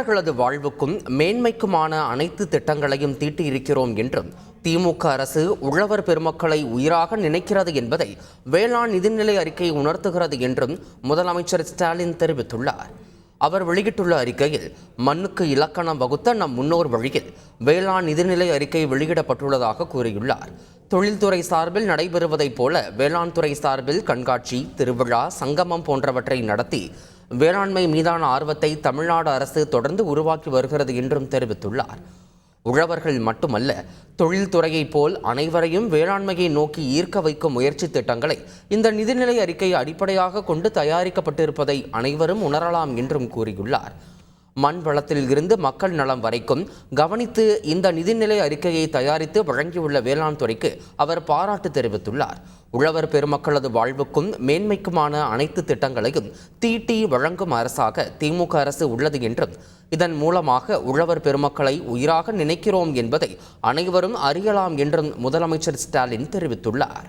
உழவர்களது வாழ்வுக்கும் மேன்மைக்குமான அனைத்து திட்டங்களையும் தீட்டியிருக்கிறோம் என்றும் திமுக அரசு உழவர் பெருமக்களை உயிராக நினைக்கிறது என்பதை வேளாண் நிதிநிலை அறிக்கை உணர்த்துகிறது என்றும் முதலமைச்சர் ஸ்டாலின் தெரிவித்துள்ளார். அவர் வெளியிட்டுள்ள அறிக்கையில், மண்ணுக்கு இலக்கணம் வகுத்த நம் முன்னோர் வழியில் வேளாண் நிதிநிலை அறிக்கை வெளியிடப்பட்டுள்ளதாக கூறியுள்ளார். தொழில்துறை சார்பில் நடைபெறுவதைப் போல வேளாண் துறை சார்பில் கண்காட்சி, திருவிழா, சங்கமம் போன்றவற்றை நடத்தி வேளாண்மை மீதான ஆர்வத்தை தமிழ்நாடு அரசு தொடர்ந்து உருவாக்கி வருகிறது என்றும் தெரிவித்துள்ளார். உழவர்கள் மட்டுமல்ல, தொழில்துறையைப் போல் அனைவரையும் வேளாண்மையை நோக்கி ஈர்க்க வைக்கும் முயற்சி திட்டங்களை இந்த நிதிநிலை அறிக்கை அடிப்படையாக கொண்டு தயாரிக்கப்பட்டிருப்பதை அனைவரும் உணரலாம் என்றும் கூறியுள்ளார். மண் வளத்தில் இருந்து மக்கள் நலம் வரைக்கும் கவனித்து இந்த நிதிநிலை அறிக்கையை தயாரித்து வழங்கியுள்ள வேளாண் துறைக்கு அவர் பாராட்டு தெரிவித்துள்ளார். உழவர் பெருமக்களது வாழ்வுக்கும் மேன்மைக்குமான அனைத்து திட்டங்களையும் தீட்டி வழங்கும் அரசாக திமுக அரசு உள்ளது என்றும் இதன் மூலமாக உழவர் பெருமக்களை உயிராக நினைக்கிறோம் என்பதை அனைவரும் அறியலாம் என்றும் முதலமைச்சர் ஸ்டாலின் தெரிவித்துள்ளார்.